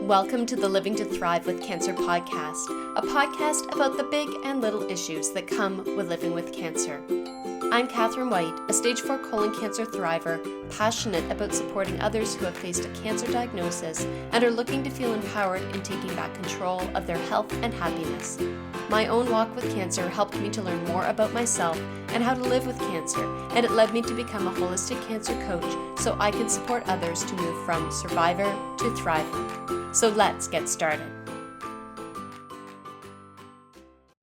Welcome to the Living to Thrive with Cancer podcast, a podcast about the big and little issues that come with living with cancer. I'm Catherine White, a stage 4 colon cancer thriver, passionate about supporting others who have faced a cancer diagnosis and are looking to feel empowered in taking back control of their health and happiness. My own walk with cancer helped me to learn more about myself and how to live with cancer, and it led me to become a holistic cancer coach so I can support others to move from survivor to thriver. So let's get started.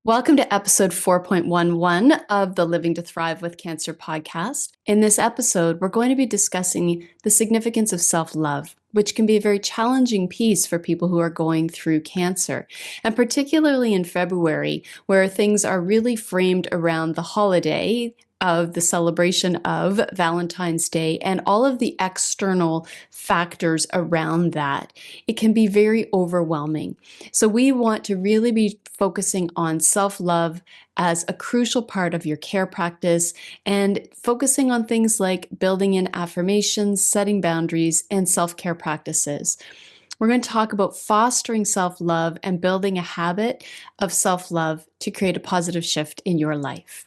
Welcome to episode 4.11 of the Living to Thrive with Cancer podcast. In this episode, we're going to be discussing the significance of self-love, which can be a very challenging piece for people who are going through cancer. And particularly in February, where things are really framed around the holiday of the celebration of Valentine's Day and all of the external factors around that, it can be very overwhelming. So we want to really be focusing on self-love as a crucial part of your care practice and focusing on things like building in affirmations, setting boundaries, and self-care practices. We're going to talk about fostering self-love and building a habit of self-love to create a positive shift in your life.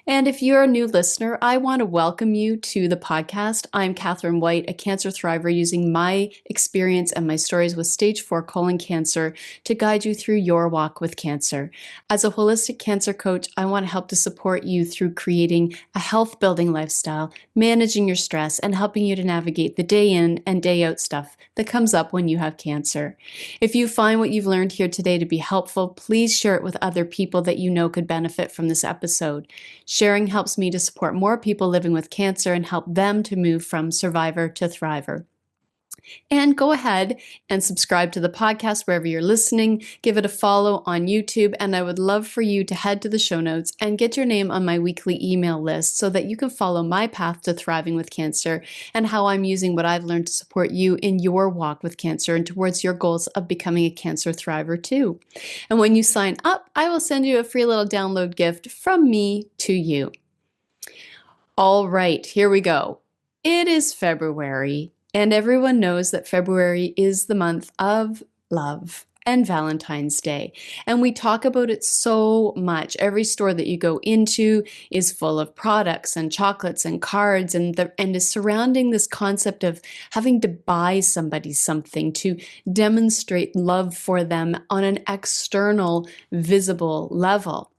And if you're a new listener, I want to welcome you to the podcast. I'm Catherine White, a cancer thriver, using my experience and my stories with stage 4 colon cancer to guide you through your walk with cancer. As a holistic cancer coach, I want to help to support you through creating a health-building lifestyle, managing your stress, and helping you to navigate the day in and day out stuff that comes up when you have cancer. If you find what you've learned here today to be helpful, please share it with other people that you know could benefit from this episode. Sharing helps me to support more people living with cancer and help them to move from survivor to thriver. And go ahead and subscribe to the podcast wherever you're listening. Give it a follow on YouTube, and I would love for you to head to the show notes and get your name on my weekly email list so that you can follow my path to thriving with cancer and how I'm using what I've learned to support you in your walk with cancer and towards your goals of becoming a cancer thriver too. And when you sign up, I will send you a free little download gift from me to you. All right, here we go. It is February. And everyone knows that February is the month of love and Valentine's Day. And we talk about it so much. Every store that you go into is full of products and chocolates and cards and is surrounding this concept of having to buy somebody something to demonstrate love for them on an external, visible level.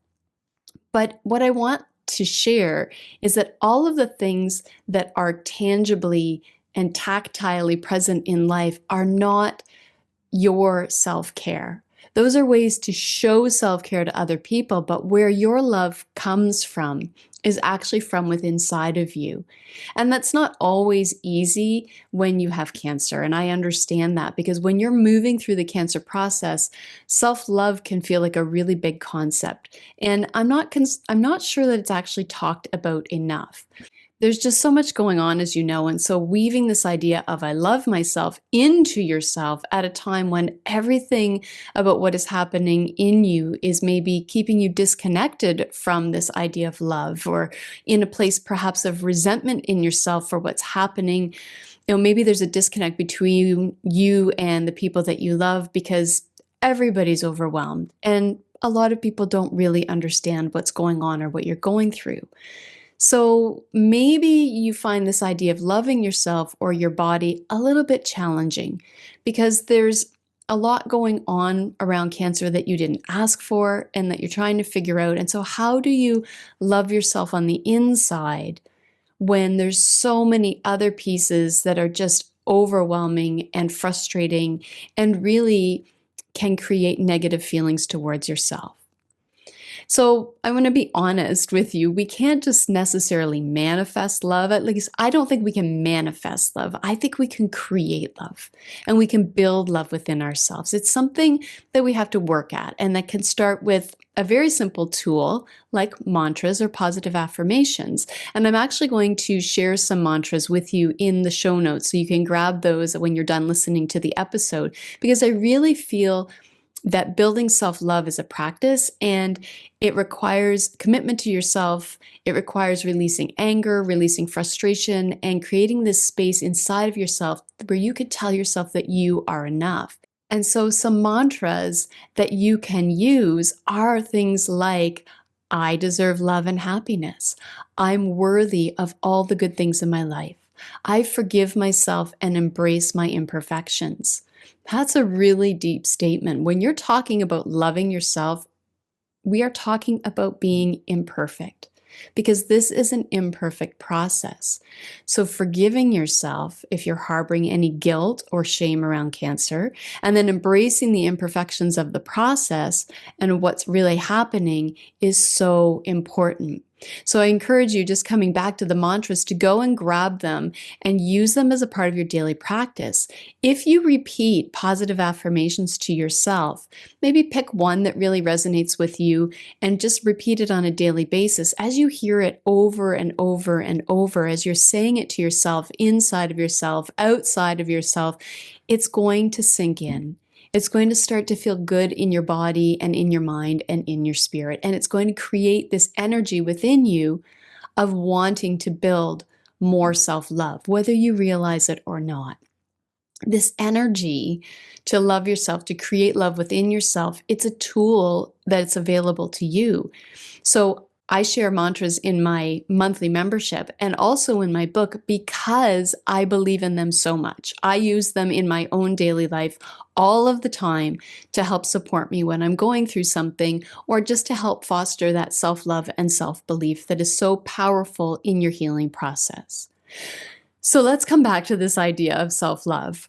But what I want to share is that all of the things that are tangibly and tactilely present in life are not your self-care. Those are ways to show self-care to other people, but where your love comes from is actually from within inside of you. And that's not always easy when you have cancer. And I understand that because when you're moving through the cancer process, self-love can feel like a really big concept. And I'm not sure that it's actually talked about enough. There's just so much going on, as you know, and so weaving this idea of I love myself into yourself at a time when everything about what is happening in you is maybe keeping you disconnected from this idea of love, or in a place perhaps of resentment in yourself for what's happening. You know, maybe there's a disconnect between you and the people that you love because everybody's overwhelmed and a lot of people don't really understand what's going on or what you're going through. So maybe you find this idea of loving yourself or your body a little bit challenging because there's a lot going on around cancer that you didn't ask for and that you're trying to figure out. And so how do you love yourself on the inside when there's so many other pieces that are just overwhelming and frustrating and really can create negative feelings towards yourself? So I want to be honest with you. We can't just necessarily manifest love. At least I don't think we can manifest love. I think we can create love and we can build love within ourselves. It's something that we have to work at, and that can start with a very simple tool like mantras or positive affirmations. And I'm actually going to share some mantras with you in the show notes so you can grab those when you're done listening to the episode, because I really feel that building self-love is a practice, and it requires commitment to yourself. It requires releasing anger, releasing frustration, and creating this space inside of yourself where you could tell yourself that you are enough. And so some mantras that you can use are things like, I deserve love and happiness. I'm worthy of all the good things in my life. I forgive myself and embrace my imperfections. That's a really deep statement. When you're talking about loving yourself, we are talking about being imperfect because this is an imperfect process. So, forgiving yourself if you're harboring any guilt or shame around cancer, and then embracing the imperfections of the process and what's really happening is so important. So, I encourage you, just coming back to the mantras, to go and grab them and use them as a part of your daily practice. If you repeat positive affirmations to yourself, maybe pick one that really resonates with you and just repeat it on a daily basis. As you hear it over and over and over, as you're saying it to yourself, inside of yourself, outside of yourself, it's going to sink in. It's going to start to feel good in your body and in your mind and in your spirit. And it's going to create this energy within you of wanting to build more self-love, whether you realize it or not. This energy to love yourself, to create love within yourself, it's a tool that's available to you. So I share mantras in my monthly membership and also in my book because I believe in them so much. I use them in my own daily life all of the time to help support me when I'm going through something, or just to help foster that self-love and self-belief that is so powerful in your healing process. So let's come back to this idea of self-love.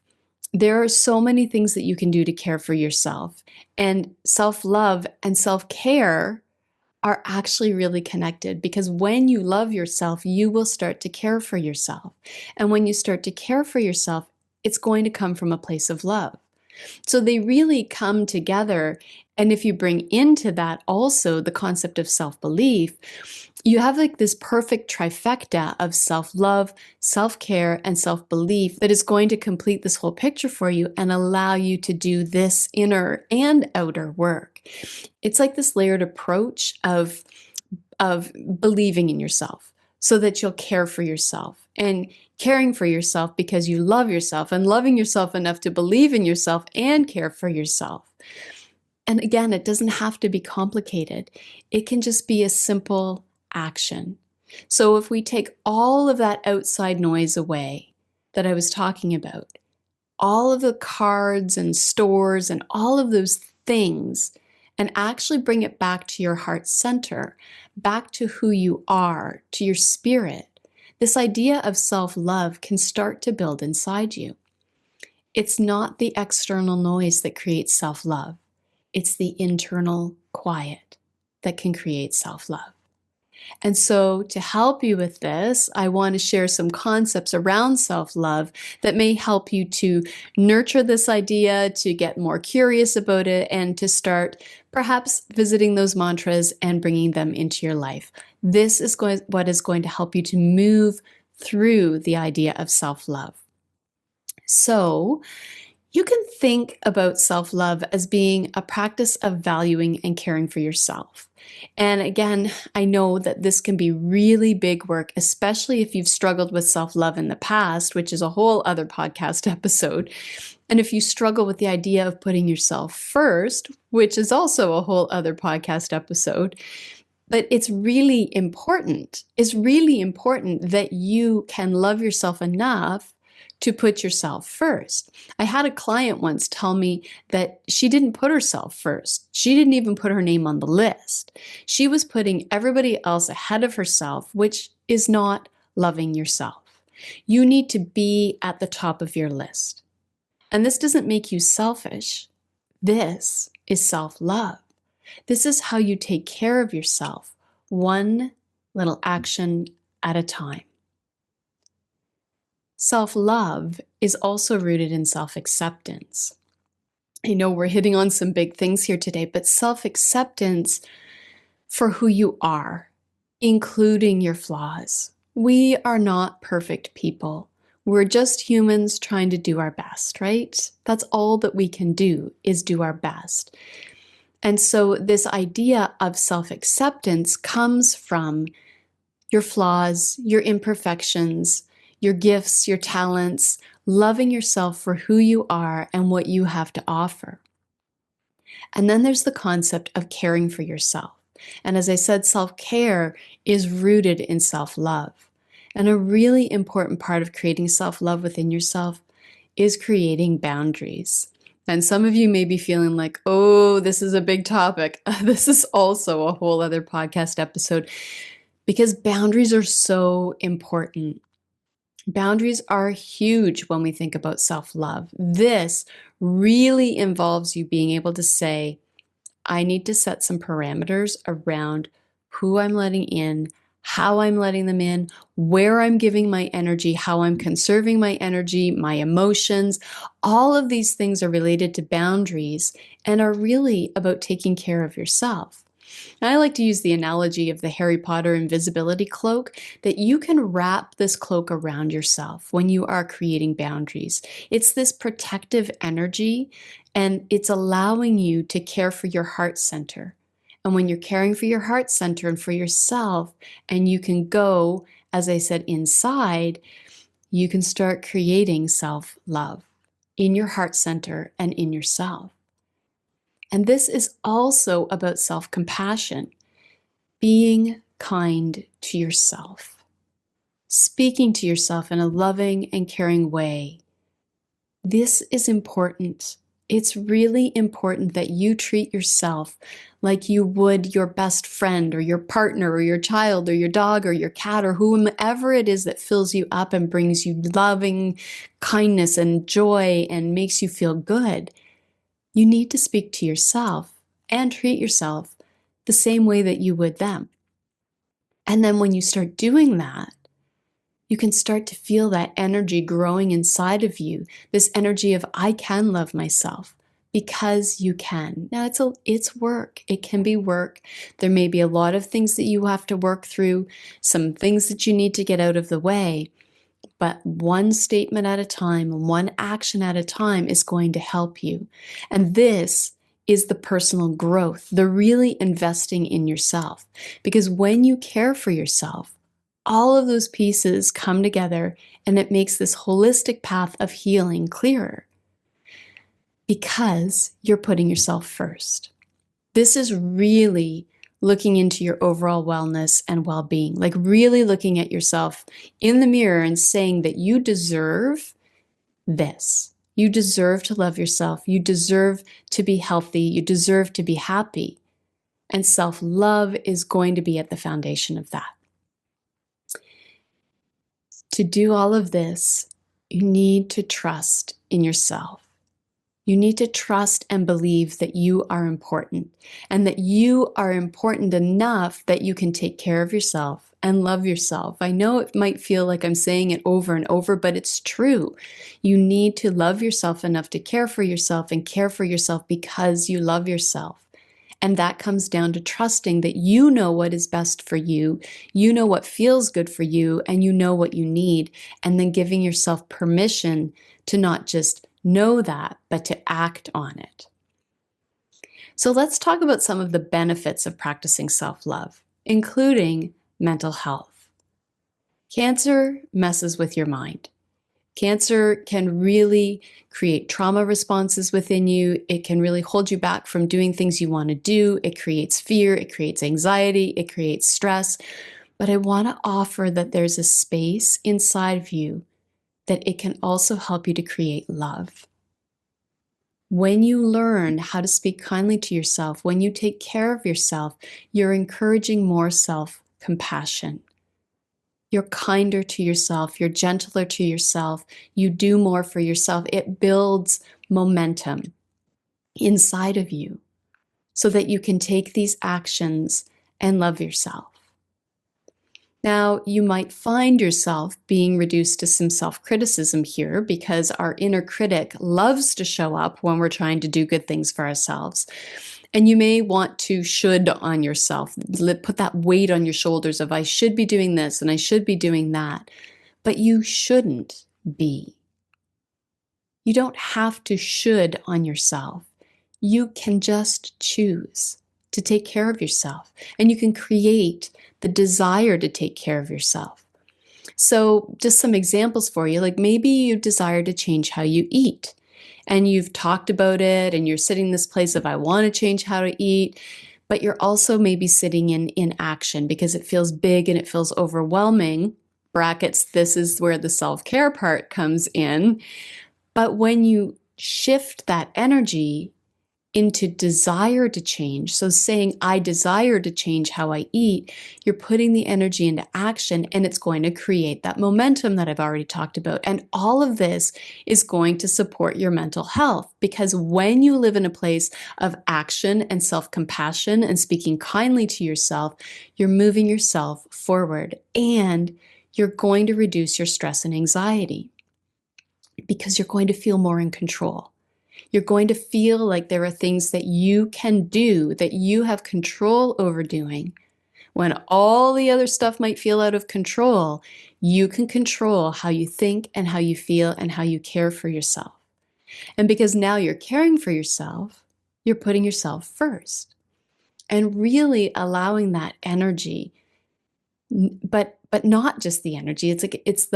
There are so many things that you can do to care for yourself, and self-love and self-care are actually really connected, because when you love yourself, you will start to care for yourself. And when you start to care for yourself, it's going to come from a place of love. So they really come together. And if you bring into that also the concept of self-belief, you have like this perfect trifecta of self-love, self-care, and self-belief that is going to complete this whole picture for you and allow you to do this inner and outer work. It's like this layered approach of believing in yourself so that you'll care for yourself, and caring for yourself because you love yourself, and loving yourself enough to believe in yourself and care for yourself. And again, it doesn't have to be complicated. It can just be a simple action. So if we take all of that outside noise away that I was talking about, all of the cards and stores and all of those things, and actually bring it back to your heart center, back to who you are, to your spirit, this idea of self-love can start to build inside you. It's not the external noise that creates self-love. It's the internal quiet that can create self-love. And so to help you with this, I want to share some concepts around self-love that may help you to nurture this idea, to get more curious about it, and to start perhaps visiting those mantras and bringing them into your life. This is what is going to help you to move through the idea of self-love. So you can think about self-love as being a practice of valuing and caring for yourself. And again, I know that this can be really big work, especially if you've struggled with self-love in the past, which is a whole other podcast episode. And if you struggle with the idea of putting yourself first, which is also a whole other podcast episode. But it's really important. It's really important that you can love yourself enough to put yourself first. I had a client once tell me that she didn't put herself first. She didn't even put her name on the list. She was putting everybody else ahead of herself, which is not loving yourself. You need to be at the top of your list. And this doesn't make you selfish. This is self-love. This is how you take care of yourself, one little action at a time. Self-love is also rooted in self-acceptance. I know we're hitting on some big things here today, but self-acceptance for who you are, including your flaws. We are not perfect people. We're just humans trying to do our best, right? That's all that we can do, is do our best. And so this idea of self-acceptance comes from your flaws, your imperfections, your gifts, your talents, loving yourself for who you are and what you have to offer. And then there's the concept of caring for yourself. And as I said, self-care is rooted in self-love. And a really important part of creating self-love within yourself is creating boundaries. And some of you may be feeling like, oh, this is a big topic. This is also a whole other podcast episode, because boundaries are so important. Boundaries are huge when we think about self-love. This really involves you being able to say, I need to set some parameters around who I'm letting in, how I'm letting them in, where I'm giving my energy, how I'm conserving my energy, my emotions. All of these things are related to boundaries and are really about taking care of yourself. And I like to use the analogy of the Harry Potter invisibility cloak, that you can wrap this cloak around yourself when you are creating boundaries. It's this protective energy, and it's allowing you to care for your heart center. And when you're caring for your heart center and for yourself, and you can go, as I said, inside, you can start creating self-love in your heart center and in yourself. And this is also about self-compassion. Being kind to yourself, speaking to yourself in a loving and caring way. This is important. It's really important that you treat yourself like you would your best friend or your partner or your child or your dog or your cat or whomever it is that fills you up and brings you loving kindness and joy and makes you feel good. You need to speak to yourself and treat yourself the same way that you would them. And then when you start doing that, you can start to feel that energy growing inside of you, this energy of, I can love myself, because you can. Now, it's work. It can be work. There may be a lot of things that you have to work through, some things that you need to get out of the way, but one statement at a time, one action at a time is going to help you. And this is the personal growth, the really investing in yourself. Because when you care for yourself, all of those pieces come together and it makes this holistic path of healing clearer, because you're putting yourself first. This is really looking into your overall wellness and well-being, like really looking at yourself in the mirror and saying that you deserve this. You deserve to love yourself. You deserve to be healthy. You deserve to be happy. And self-love is going to be at the foundation of that. To do all of this, you need to trust in yourself. You need to trust and believe that you are important, and that you are important enough that you can take care of yourself and love yourself. I know it might feel like I'm saying it over and over, but it's true. You need to love yourself enough to care for yourself, and care for yourself because you love yourself. And that comes down to trusting that you know what is best for you, you know what feels good for you, and you know what you need, and then giving yourself permission to not just know that, but to act on it. So let's talk about some of the benefits of practicing self-love, including mental health. Cancer messes with your mind. Cancer can really create trauma responses within you. It can really hold you back from doing things you want to do. It creates fear, it creates anxiety, it creates stress. But I want to offer that there's a space inside of you that it can also help you to create love. When you learn how to speak kindly to yourself, when you take care of yourself, you're encouraging more self-compassion. You're kinder to yourself, you're gentler to yourself, you do more for yourself. It builds momentum inside of you so that you can take these actions and love yourself. Now, you might find yourself being reduced to some self-criticism here, because our inner critic loves to show up when we're trying to do good things for ourselves. And you may want to should on yourself, put that weight on your shoulders of, I should be doing this and I should be doing that. But you shouldn't. be. You don't have to should on yourself. You can just choose to take care of yourself, and you can create the desire to take care of yourself. So just some examples for you, like maybe you desire to change how you eat, and you've talked about it, and you're sitting in this place of, I want to change how to eat, but you're also maybe sitting in inaction because it feels big and it feels overwhelming. Brackets, this is where the self-care part comes in. But when you shift that energy into desire to change, so saying, I desire to change how I eat, you're putting the energy into action, and it's going to create that momentum that I've already talked about. And all of this is going to support your mental health, because when you live in a place of action and self-compassion and speaking kindly to yourself, you're moving yourself forward, and you're going to reduce your stress and anxiety because you're going to feel more in control. You're going to feel like there are things that you can do, that you have control over doing. When all the other stuff might feel out of control, you can control how you think and how you feel and how you care for yourself. And because now you're caring for yourself, you're putting yourself first and really allowing that energy, but not just the energy. It's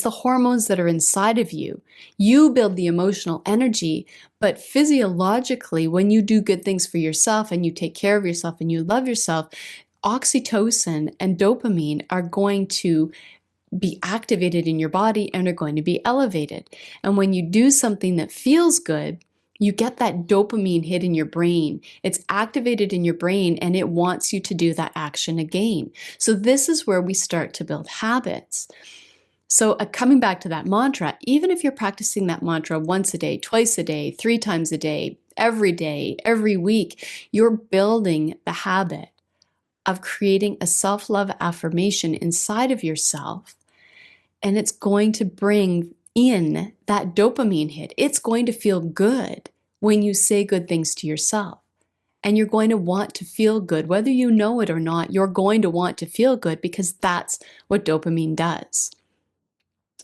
the hormones that are inside of you. You build the emotional energy, but physiologically, when you do good things for yourself and you take care of yourself and you love yourself, oxytocin and dopamine are going to be activated in your body and are going to be elevated. And when you do something that feels good, you get that dopamine hit in your brain. It's activated in your brain and it wants you to do that action again. So this is where we start to build habits. So coming back to that mantra, even if you're practicing that mantra once a day, twice a day, 3 times a day, every week, you're building the habit of creating a self-love affirmation inside of yourself. And it's going to bring in that dopamine hit. It's going to feel good when you say good things to yourself. And you're going to want to feel good. Whether you know it or not, you're going to want to feel good because that's what dopamine does.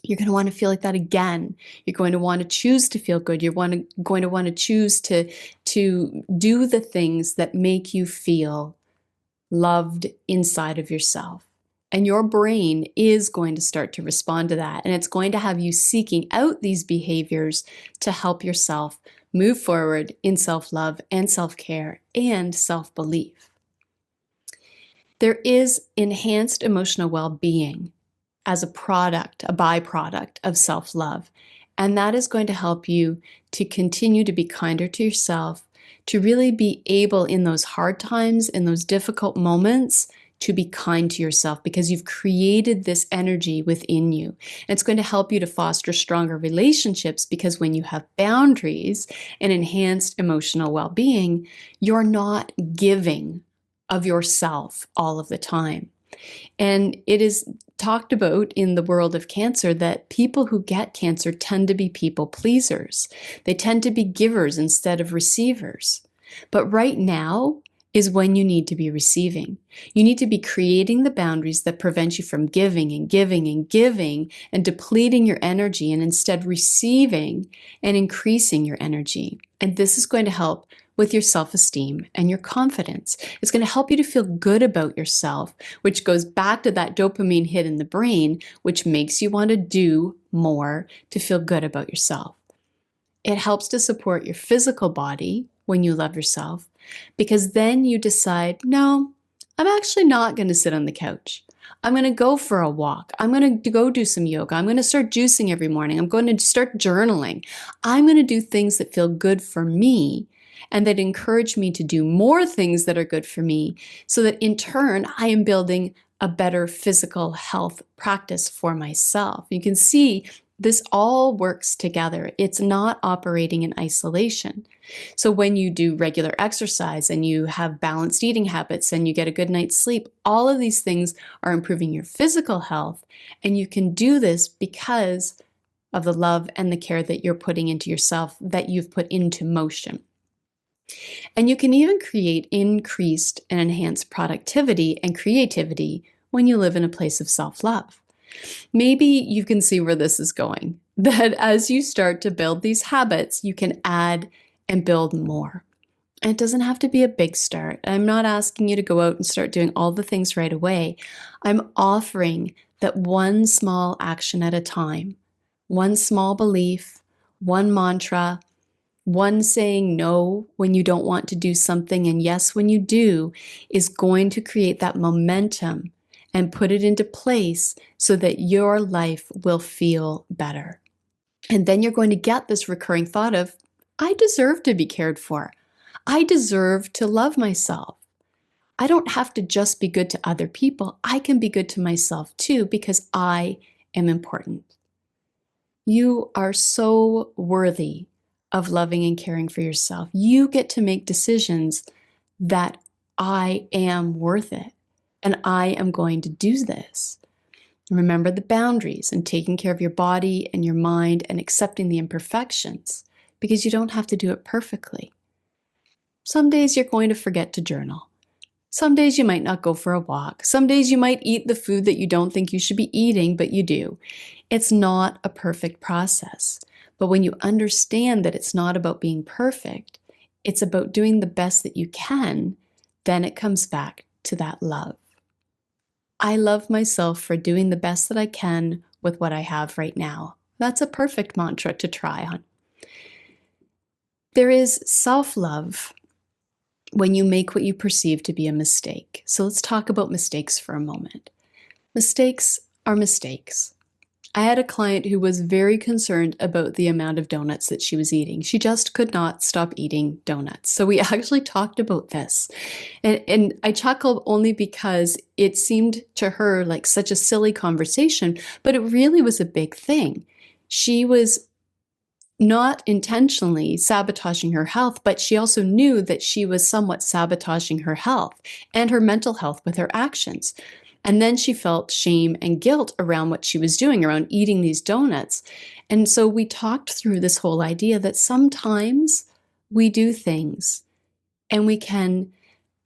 You're going to want to feel like that again. You're going to want to choose to feel good. You're going to want to choose to do the things that make you feel loved inside of yourself. And your brain is going to start to respond to that. And it's going to have you seeking out these behaviors to help yourself move forward in self-love and self-care and self-belief. There is enhanced emotional well-being as a byproduct of self-love. And that is going to help you to continue to be kinder to yourself, to really be able in those hard times, in those difficult moments, to be kind to yourself because you've created this energy within you. And it's going to help you to foster stronger relationships because when you have boundaries and enhanced emotional well-being, you're not giving of yourself all of the time. And it is talked about in the world of cancer that people who get cancer tend to be people pleasers. They tend to be givers instead of receivers. But right now is when you need to be receiving. You need to be creating the boundaries that prevent you from giving and giving and giving and depleting your energy, and instead receiving and increasing your energy. And this is going to help with your self-esteem and your confidence. It's going to help you to feel good about yourself, which goes back to that dopamine hit in the brain, which makes you want to do more to feel good about yourself. It helps to support your physical body when you love yourself, because then you decide, no, I'm actually not going to sit on the couch. I'm going to go for a walk. I'm going to go do some yoga. I'm going to start juicing every morning. I'm going to start journaling. I'm going to do things that feel good for me and that encourage me to do more things that are good for me, so that in turn, I am building a better physical health practice for myself. You can see this all works together. It's not operating in isolation. So when you do regular exercise and you have balanced eating habits and you get a good night's sleep, all of these things are improving your physical health. And you can do this because of the love and the care that you're putting into yourself, that you've put into motion. And you can even create increased and enhanced productivity and creativity when you live in a place of self-love. Maybe you can see where this is going, that as you start to build these habits, you can add and build more. And it doesn't have to be a big start. I'm not asking you to go out and start doing all the things right away. I'm offering that one small action at a time, one small belief, one mantra, one saying no when you don't want to do something and yes when you do, is going to create that momentum and put it into place so that your life will feel better. And then you're going to get this recurring thought of, I deserve to be cared for. I deserve to love myself. I don't have to just be good to other people. I can be good to myself too because I am important. You are so worthy of loving and caring for yourself. You get to make decisions that I am worth it and I am going to do this. Remember the boundaries and taking care of your body and your mind and accepting the imperfections because you don't have to do it perfectly. Some days you're going to forget to journal. Some days you might not go for a walk. Some days you might eat the food that you don't think you should be eating, but you do. It's not a perfect process. But when you understand that it's not about being perfect, it's about doing the best that you can, then it comes back to that love. I love myself for doing the best that I can with what I have right now. That's a perfect mantra to try on. There is self-love when you make what you perceive to be a mistake. So let's talk about mistakes for a moment. Mistakes are mistakes. I had a client who was very concerned about the amount of donuts that she was eating. She just could not stop eating donuts. So we actually talked about this. And I chuckled only because it seemed to her like such a silly conversation, but it really was a big thing. She was not intentionally sabotaging her health, but she also knew that she was somewhat sabotaging her health and her mental health with her actions. And then she felt shame and guilt around what she was doing, around eating these donuts. And so we talked through this whole idea that sometimes we do things and we can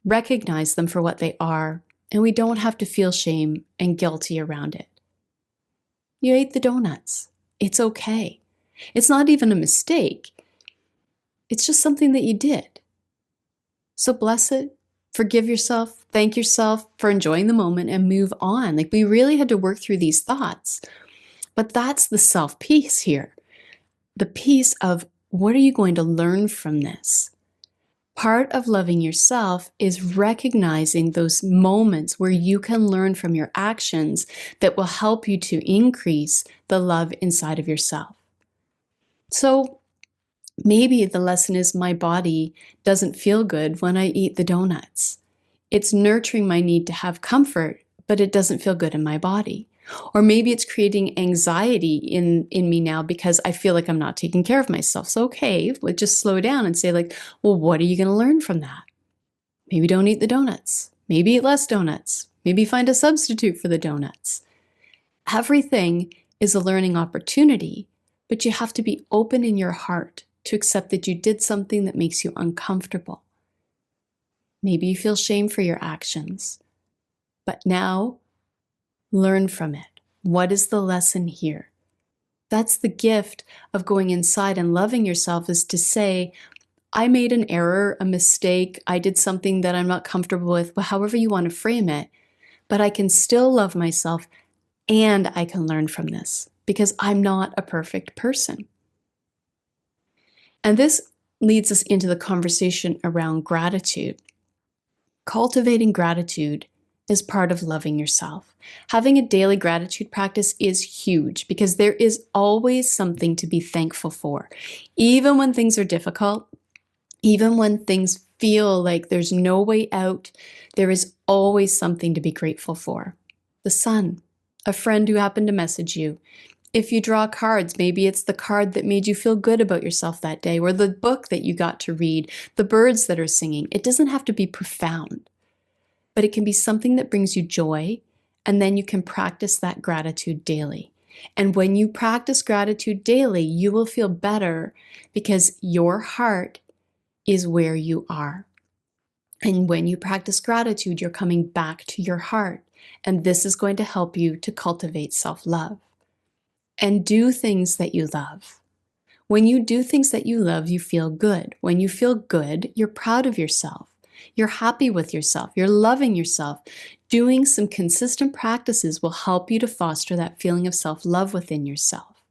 recognize them for what they are, and we don't have to feel shame and guilty around it. You ate the donuts. It's okay. It's not even a mistake. It's just something that you did. So bless it, forgive yourself, thank yourself for enjoying the moment and move on. Like we really had to work through these thoughts. But that's the self piece here. The piece of what are you going to learn from this? Part of loving yourself is recognizing those moments where you can learn from your actions that will help you to increase the love inside of yourself. So maybe the lesson is my body doesn't feel good when I eat the donuts. It's nurturing my need to have comfort, but it doesn't feel good in my body. Or maybe it's creating anxiety in me now because I feel like I'm not taking care of myself. So okay, let's just slow down and say like, well, what are you going to learn from that? Maybe don't eat the donuts. Maybe eat less donuts. Maybe find a substitute for the donuts. Everything is a learning opportunity, but you have to be open in your heart to accept that you did something that makes you uncomfortable. Maybe you feel shame for your actions, but now learn from it. What is the lesson here? That's the gift of going inside and loving yourself, is to say, I made an error, a mistake, I did something that I'm not comfortable with, but however you want to frame it, but I can still love myself and I can learn from this because I'm not a perfect person. And this leads us into the conversation around gratitude. Cultivating gratitude is part of loving yourself. Having a daily gratitude practice is huge because there is always something to be thankful for. Even when things are difficult, even when things feel like there's no way out, there is always something to be grateful for. The sun, a friend who happened to message you. If you draw cards, maybe it's the card that made you feel good about yourself that day, or the book that you got to read, the birds that are singing. It doesn't have to be profound, but it can be something that brings you joy, and then you can practice that gratitude daily. And when you practice gratitude daily, you will feel better because your heart is where you are. And when you practice gratitude, you're coming back to your heart. And this is going to help you to cultivate self-love. And do things that you love. When you do things that you love, you feel good. When you feel good, you're proud of yourself. You're happy with yourself. You're loving yourself. Doing some consistent practices will help you to foster that feeling of self-love within yourself.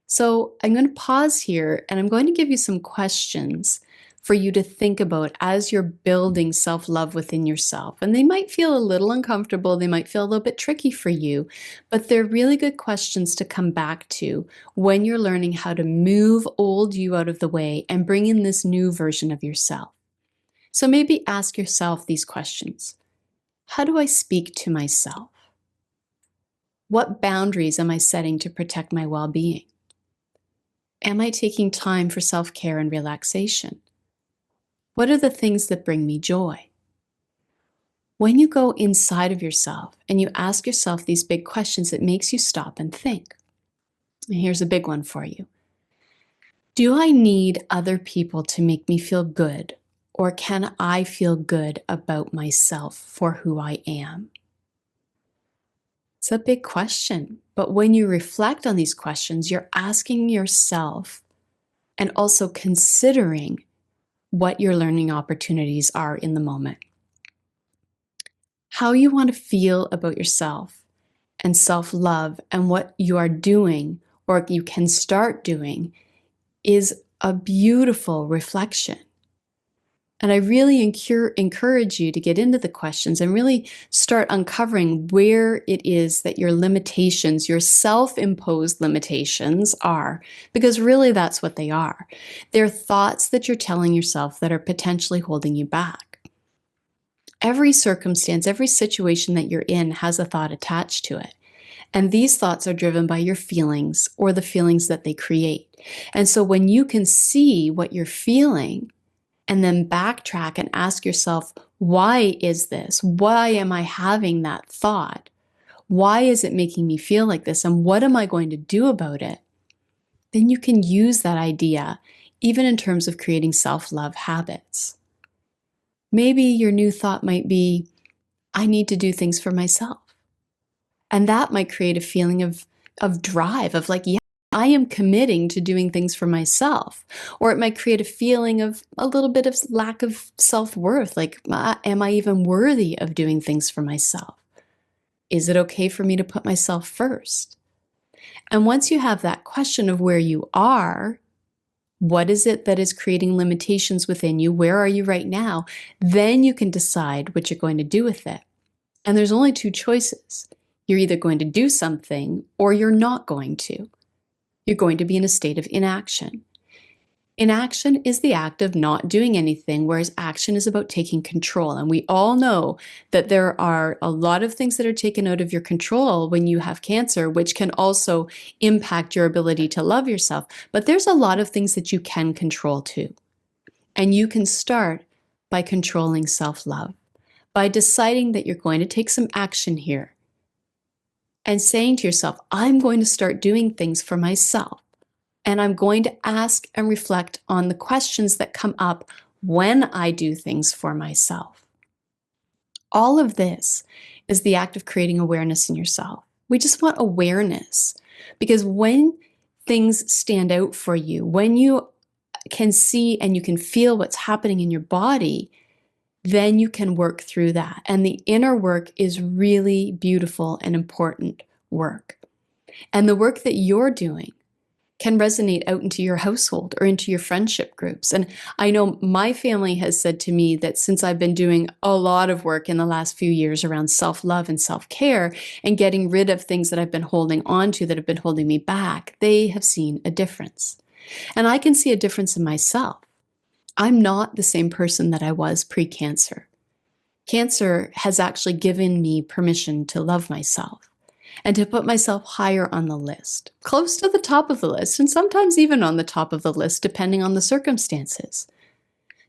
So I'm going to pause here and I'm going to give you some questions for you to think about as you're building self-love within yourself. And they might feel a little uncomfortable, they might feel a little bit tricky for you, but they're really good questions to come back to when you're learning how to move old you out of the way and bring in this new version of yourself. So maybe ask yourself these questions. How do I speak to myself? What boundaries am I setting to protect my well-being? Am I taking time for self-care and relaxation? What are the things that bring me joy? When you go inside of yourself and you ask yourself these big questions, it makes you stop and think. And here's a big one for you. Do I need other people to make me feel good, or can I feel good about myself for who I am? It's a big question, but when you reflect on these questions, you're asking yourself and also considering what your learning opportunities are in the moment. How you want to feel about yourself and self-love and what you are doing or you can start doing is a beautiful reflection. And I really encourage you to get into the questions and really start uncovering where it is that your limitations, your self-imposed limitations are, because really that's what they are. They're thoughts that you're telling yourself that are potentially holding you back. Every circumstance, every situation that you're in has a thought attached to it. And these thoughts are driven by your feelings or the feelings that they create. And so when you can see what you're feeling, and then backtrack and ask yourself, why is this? Why am I having that thought? Why is it making me feel like this? And what am I going to do about it? Then you can use that idea, even in terms of creating self-love habits. Maybe your new thought might be, I need to do things for myself. And that might create a feeling of drive, of like, yeah, I am committing to doing things for myself. Or it might create a feeling of a little bit of lack of self-worth, like, am I even worthy of doing things for myself? Is it okay for me to put myself first? And once you have that question of where you are, what is it that is creating limitations within you? Where are you right now? Then you can decide what you're going to do with it. And there's only two choices. You're either going to do something or you're not going to. You're going to be in a state of inaction. Inaction is the act of not doing anything, whereas action is about taking control. And we all know that there are a lot of things that are taken out of your control when you have cancer, which can also impact your ability to love yourself. But there's a lot of things that you can control too. And you can start by controlling self-love, by deciding that you're going to take some action here and saying to yourself, I'm going to start doing things for myself. And I'm going to ask and reflect on the questions that come up when I do things for myself. All of this is the act of creating awareness in yourself. We just want awareness, because when things stand out for you, when you can see and you can feel what's happening in your body, then you can work through that. And the inner work is really beautiful and important work. And the work that you're doing can resonate out into your household or into your friendship groups. And I know my family has said to me that since I've been doing a lot of work in the last few years around self-love and self-care and getting rid of things that I've been holding on to that have been holding me back, they have seen a difference. And I can see a difference in myself. I'm not the same person that I was pre-cancer. Cancer has actually given me permission to love myself and to put myself higher on the list, close to the top of the list, and sometimes even on the top of the list, depending on the circumstances.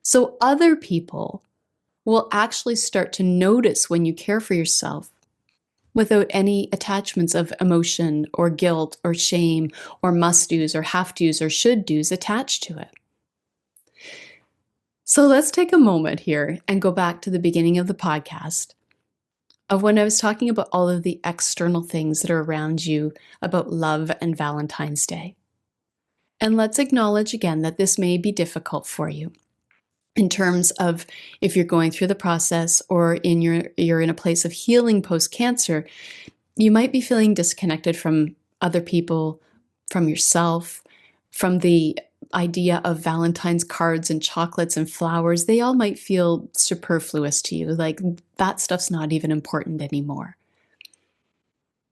So other people will actually start to notice when you care for yourself without any attachments of emotion or guilt or shame or must-dos or have-tos or should-dos attached to it. So let's take a moment here and go back to the beginning of the podcast of when I was talking about all of the external things that are around you about love and Valentine's Day. And let's acknowledge again that this may be difficult for you in terms of if you're going through the process or you're in a place of healing post-cancer. You might be feeling disconnected from other people, from yourself, from the idea of Valentine's cards and chocolates and flowers. They all might feel superfluous to you, like that stuff's not even important anymore.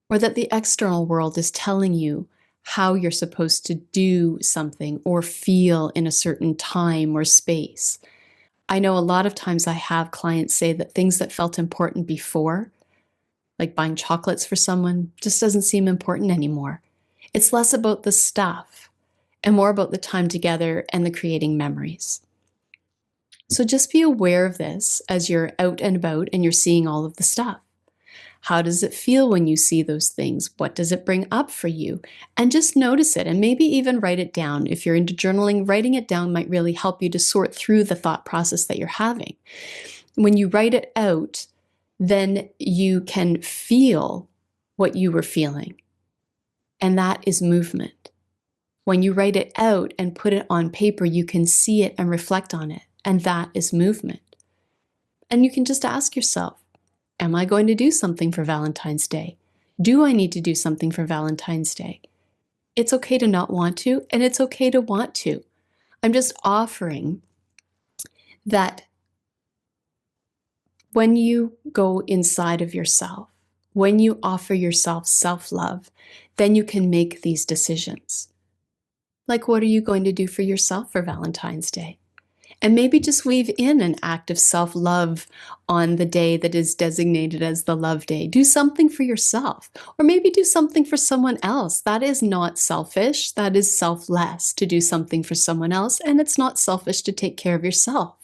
Or that the external world is telling you how you're supposed to do something or feel in a certain time or space. I know a lot of times I have clients say that things that felt important before, like buying chocolates for someone, just doesn't seem important anymore. It's less about the stuff and more about the time together and the creating memories. So just be aware of this as you're out and about and you're seeing all of the stuff. How does it feel when you see those things? What does it bring up for you? And just notice it and maybe even write it down. If you're into journaling, writing it down might really help you to sort through the thought process that you're having. When you write it out, then you can feel what you were feeling. And that is movement. When you write it out and put it on paper, you can see it and reflect on it. And that is movement. And you can just ask yourself, am I going to do something for Valentine's Day? Do I need to do something for Valentine's Day? It's okay to not want to, and it's okay to want to. I'm just offering that when you go inside of yourself, when you offer yourself self-love, then you can make these decisions. Like, what are you going to do for yourself for Valentine's Day? And maybe just weave in an act of self-love on the day that is designated as the love day. Do something for yourself, or maybe do something for someone else. That is not selfish. That is selfless to do something for someone else, and it's not selfish to take care of yourself.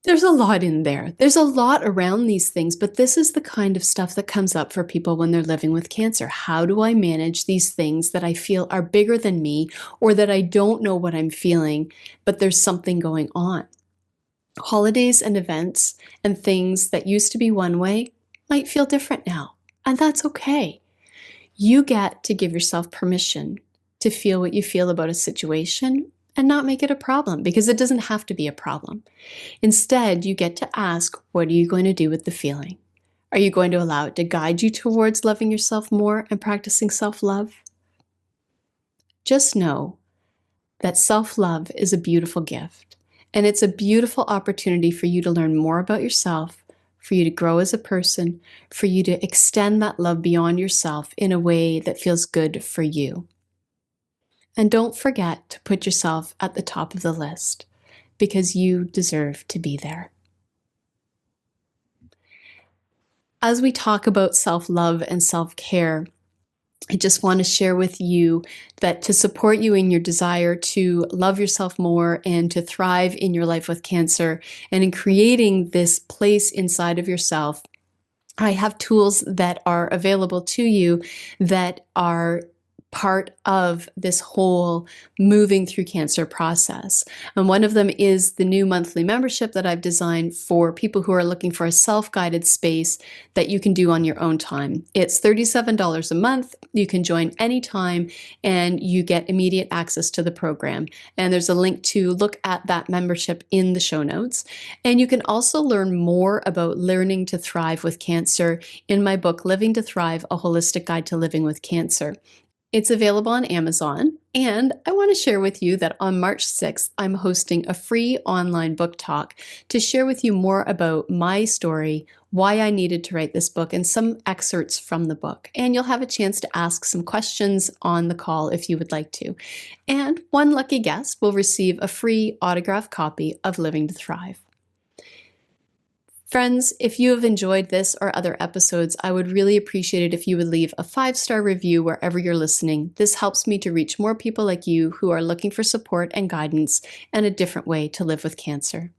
There's a lot in there. There's a lot around these things, but this is the kind of stuff that comes up for people when they're living with cancer. How do I manage these things that I feel are bigger than me, or that I don't know what I'm feeling, but there's something going on? Holidays and events and things that used to be one way might feel different now, and that's okay. You get to give yourself permission to feel what you feel about a situation and not make it a problem, because it doesn't have to be a problem. Instead, you get to ask, what are you going to do with the feeling? Are you going to allow it to guide you towards loving yourself more and practicing self-love? Just know that self-love is a beautiful gift, and it's a beautiful opportunity for you to learn more about yourself, for you to grow as a person, for you to extend that love beyond yourself in a way that feels good for you. And don't forget to put yourself at the top of the list, because you deserve to be there. As we talk about self-love and self-care, I just want to share with you that to support you in your desire to love yourself more and to thrive in your life with cancer and in creating this place inside of yourself, I have tools that are available to you that are part of this whole moving through cancer process. And one of them is the new monthly membership that I've designed for people who are looking for a self-guided space that you can do on your own time. It's $37 a month. You can join anytime and you get immediate access to the program. And there's a link to look at that membership in the show notes. And you can also learn more about learning to thrive with cancer in my book, Living to Thrive, A Holistic Guide to Living with Cancer. It's available on Amazon, and I want to share with you that on March 6th, I'm hosting a free online book talk to share with you more about my story, why I needed to write this book, and some excerpts from the book. And you'll have a chance to ask some questions on the call if you would like to. And one lucky guest will receive a free autographed copy of Living to Thrive. Friends, if you have enjoyed this or other episodes, I would really appreciate it if you would leave a 5-star review wherever you're listening. This helps me to reach more people like you who are looking for support and guidance and a different way to live with cancer.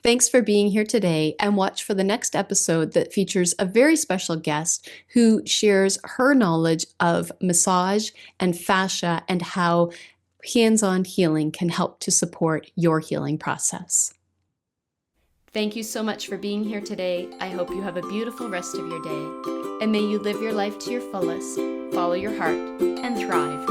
Thanks for being here today, and watch for the next episode that features a very special guest who shares her knowledge of massage and fascia and how hands-on healing can help to support your healing process. Thank you so much for being here today. I hope you have a beautiful rest of your day. And may you live your life to your fullest, follow your heart, and thrive